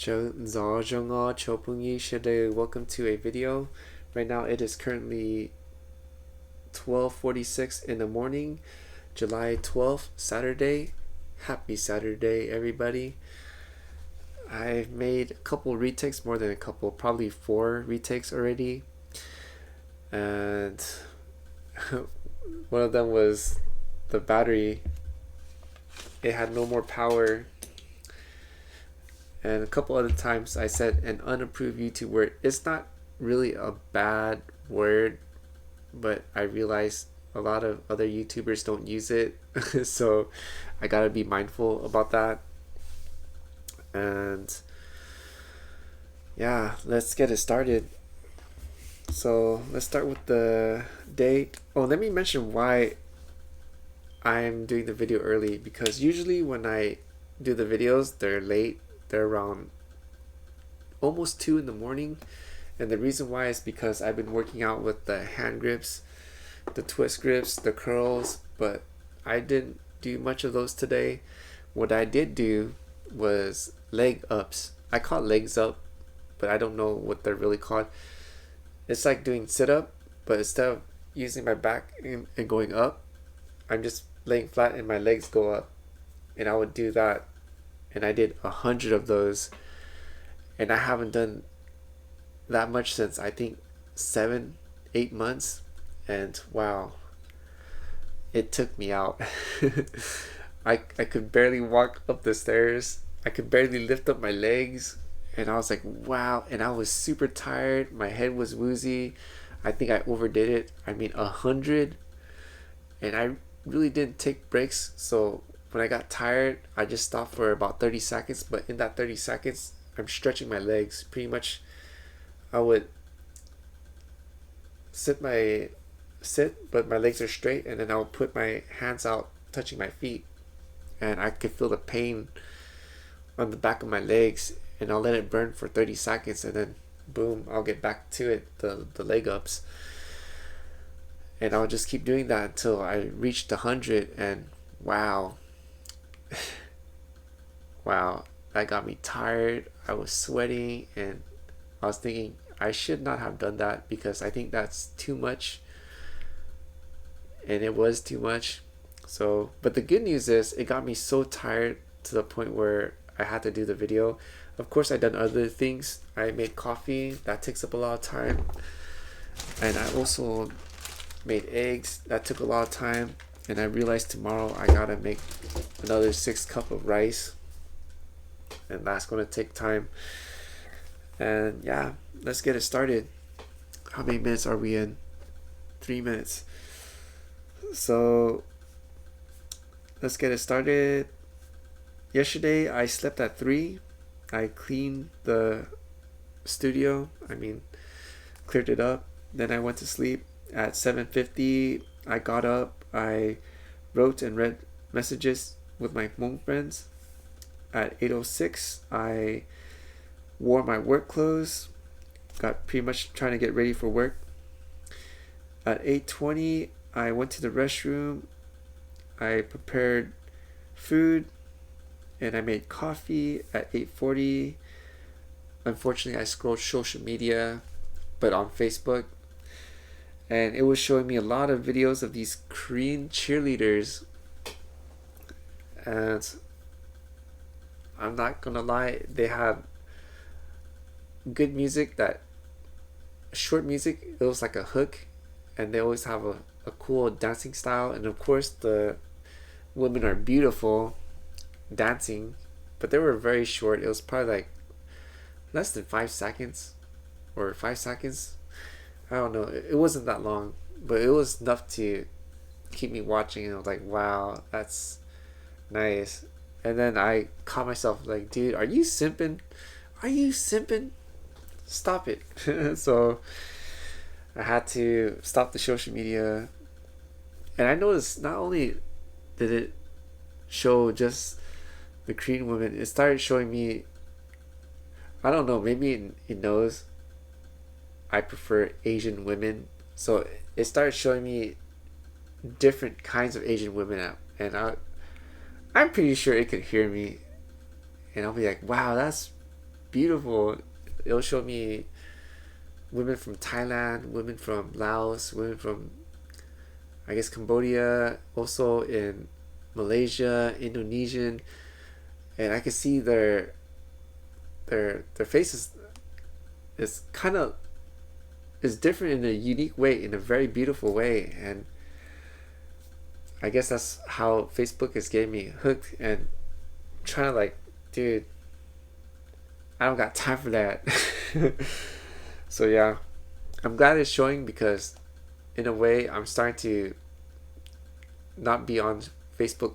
Welcome to a video. Right now it is currently 12:46 in the morning, July 12th, Saturday. Happy Saturday, everybody. I've made a couple retakes, more than a couple, probably 4 retakes already. And one of them was the battery. It had no more power. And a couple other times I said an unapproved YouTube word. It's not really a bad word, but I realized a lot of other YouTubers don't use it. So I gotta be mindful about that. And yeah, let's get it started. So let's start with the date. Oh, let me mention why I'm doing the video early, because usually when I do the videos, they're late. They're around almost 2 in the morning. And the reason why is because I've been working out with the hand grips, the twist grips, the curls, but I didn't do much of those today. What I did do was leg ups. I call it legs up, but I don't know what they're really called. It's like doing sit up, but instead of using my back and going up, I'm just laying flat and my legs go up. And I would do that. And I did 100 of those. And I haven't done that much since I think 7-8 months. And wow, it took me out. I could barely walk up the stairs. I could barely lift up my legs. And I was like, wow. And I was super tired. My head was woozy. I think I overdid it. I mean, 100. And I really didn't take breaks. So when I got tired, I just stopped for about 30 seconds. But in that 30 seconds, I'm stretching my legs. Pretty much, I would sit, but my legs are straight. And then I would put my hands out, touching my feet. And I could feel the pain on the back of my legs. And I'll let it burn for 30 seconds. And then, boom, I'll get back to it, the leg ups. And I'll just keep doing that until I reached 100. And wow. Wow, that got me tired. I was sweating, and I was thinking I should not have done that, because I think that's too much. And it was too much. So, but the good news is it got me so tired to the point where I had to do the video. Of course, I done other things. I made coffee. That takes up a lot of time. And I also made eggs. That took a lot of time. And I realized tomorrow I gotta make another 6 cups of rice. And that's gonna take time. And yeah, let's get it started. How many minutes are we in? 3 minutes. So let's get it started. Yesterday I slept at 3. I cleaned the studio. Cleared it up. Then I went to sleep at 7:50. I got up. I wrote and read messages with my Hmong friends. At 8:06, I wore my work clothes. Got pretty much trying to get ready for work. At 8:20, I went to the restroom. I prepared food. And I made coffee. At 8:40, unfortunately, I scrolled social media, but on Facebook. And it was showing me a lot of videos of these Korean cheerleaders. And I'm not gonna lie, they have good music, that short music. It was like a hook. And they always have a cool dancing style. And of course, the women are beautiful dancing, but they were very short. It was probably like less than 5 seconds or 5 seconds. I don't know. It wasn't that long, but it was enough to keep me watching. And I was like, wow, that's nice. And then I caught myself like, dude, are you simping? Are you simping? Stop it. So I had to stop the social media. And I noticed not only did it show just the Korean women, it started showing me, I don't know, maybe it knows I prefer Asian women. So it started showing me different kinds of Asian women. I'm pretty sure it could hear me. And I'll be like, wow, that's beautiful. It'll show me women from Thailand, women from Laos, women from, I guess, Cambodia, also in Malaysia, Indonesian, and I can see their faces is kind of is different in a unique way, in a very beautiful way. And I guess that's how Facebook is getting me hooked, and trying to like, dude, I don't got time for that. So yeah, I'm glad it's showing, because in a way I'm starting to not be on Facebook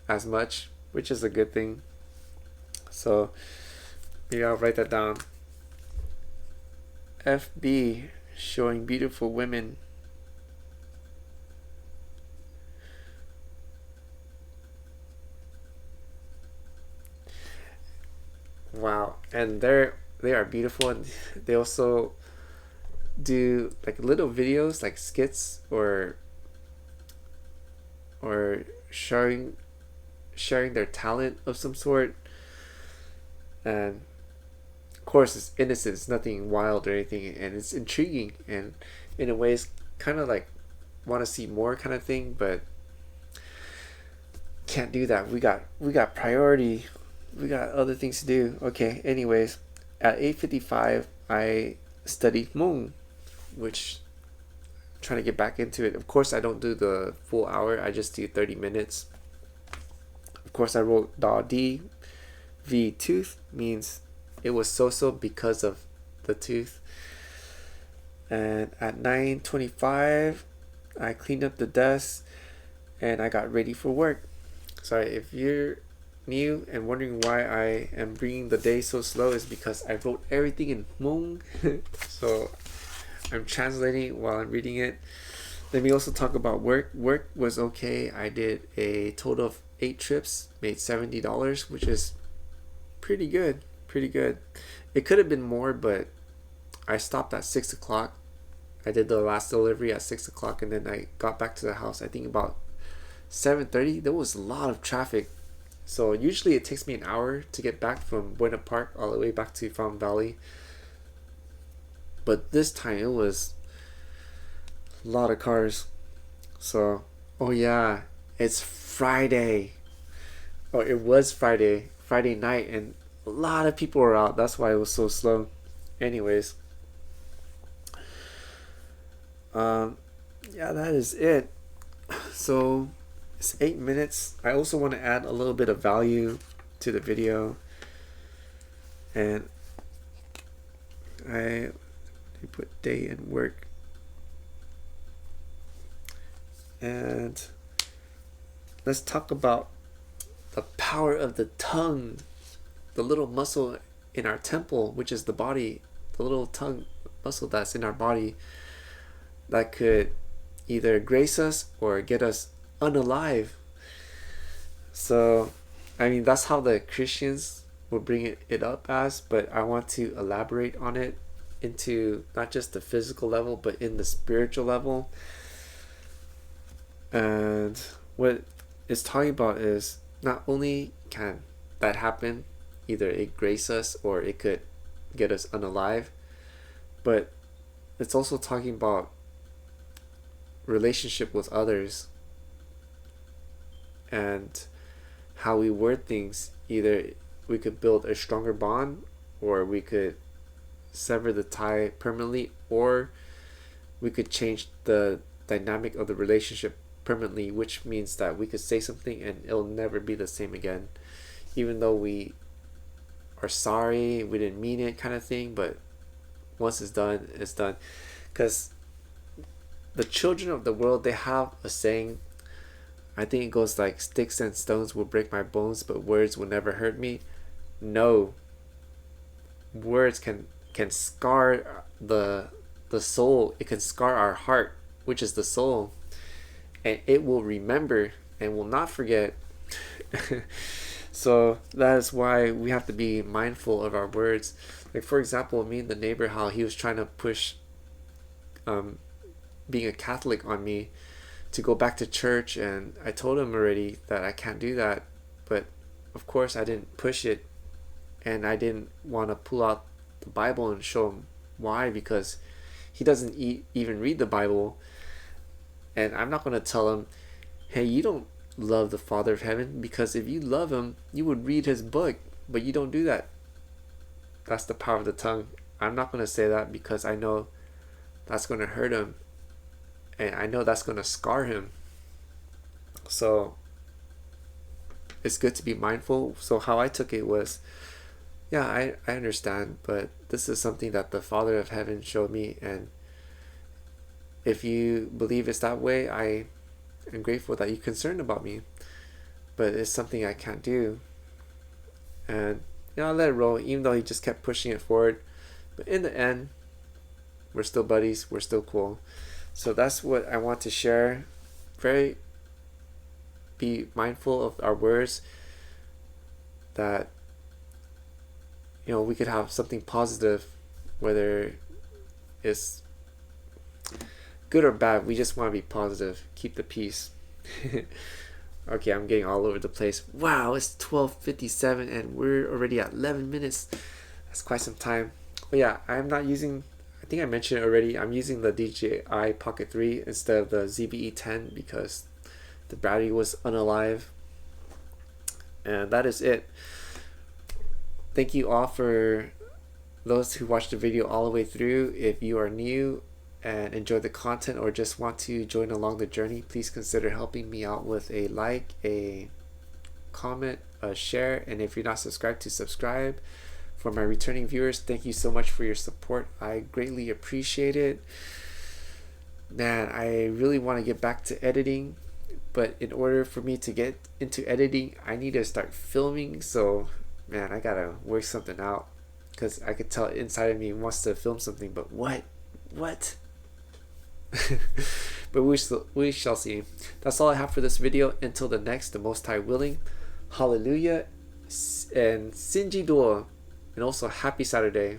as much, which is a good thing. So maybe I'll write that down. FB, showing beautiful women. Wow, and they are beautiful, and they also do like little videos, like skits, or sharing their talent of some sort. And of course it's innocent, it's nothing wild or anything, and it's intriguing, and in a way it's kind of like want to see more kind of thing, but can't do that. We got priority, we got other things to do. Okay, anyways, at 8:55 I studied Hmong, which I'm trying to get back into it. Of course I don't do the full hour, I just do 30 minutes. Of course I wrote da d v tooth, means it was so because of the tooth. And at 9:25 I cleaned up the desk and I got ready for work. Sorry if you're new and wondering why I am bringing the day so slow, is because I wrote everything in Hmong. So I'm translating while I'm reading it. Let me also talk about work. Work was okay. I did a total of 8 trips, made $70, which is pretty good. It could have been more, but I stopped at 6 o'clock. I did the last delivery at 6 o'clock, and then I got back to the house, I think about 7:30. There was a lot of traffic. So usually it takes me an hour to get back from Buena Park all the way back to Fountain Valley. But this time it was a lot of cars. So, oh yeah, it's Friday. Or it was Friday night, and a lot of people were out. That's why it was so slow. Anyways, yeah, that is it. So it's 8 minutes. I also want to add a little bit of value to the video, and I put day and work, and let's talk about the power of the tongue, the little muscle in our temple, which is the body, the little tongue muscle that's in our body that could either grace us or get us unalive. So I mean, that's how the Christians will bring it up as, but I want to elaborate on it into not just the physical level, but in the spiritual level. And what it's talking about is, not only can that happen, either it grace us or it could get us unalive, but it's also talking about relationship with others and how we word things. Either we could build a stronger bond, or we could sever the tie permanently, or we could change the dynamic of the relationship permanently, which means that we could say something and it'll never be the same again, even though we are sorry, we didn't mean it kind of thing. But once it's done, it's done. Because the children of the world, they have a saying, I think it goes like, sticks and stones will break my bones, but words will never hurt me. No, words can scar the soul. It can scar our heart, which is the soul, and it will remember and will not forget. So that is why we have to be mindful of our words. Like, for example, me and the neighbor, how he was trying to push being a Catholic on me to go back to church, and I told him already that I can't do that, but of course I didn't push it, and I didn't want to pull out the Bible and show him why, because he doesn't even read the Bible. And I'm not going to tell him, hey, you don't love the Father of Heaven, because if you love him, you would read his book, but you don't do that. That's the power of the tongue. I'm not going to say that because I know that's going to hurt him, and I know that's going to scar him. So it's good to be mindful. So how I took it was, yeah, I understand, but this is something that the Father of Heaven showed me, and if you believe it's that way, I am grateful that you're concerned about me, but it's something I can't do. And I let it roll, even though he just kept pushing it forward. But in the end, we're still buddies, we're still cool. So that's what I want to share. Be mindful of our words, that we could have something positive, whether it's good or bad. We just want to be positive, keep the peace. Okay, I'm getting all over the place. Wow, it's 12:57 and we're already at 11 minutes. That's quite some time. But yeah, I'm not using, I think I mentioned it already, I'm using the DJI Pocket 3 instead of the ZBE 10 because the battery was unalive. And that is it. Thank you all for those who watched the video all the way through. If you are new and enjoy the content or just want to join along the journey, please consider helping me out with a like, a comment, a share, and if you're not subscribed, to subscribe. For my returning viewers, thank you so much for your support. I greatly appreciate it. Man, I really want to get back to editing, but in order for me to get into editing, I need to start filming. So man, I gotta work something out, because I could tell inside of me wants to film something, but what but we shall see. That's all I have for this video. Until the next, the Most High willing. Hallelujah and Sinji Dua, and also happy Saturday.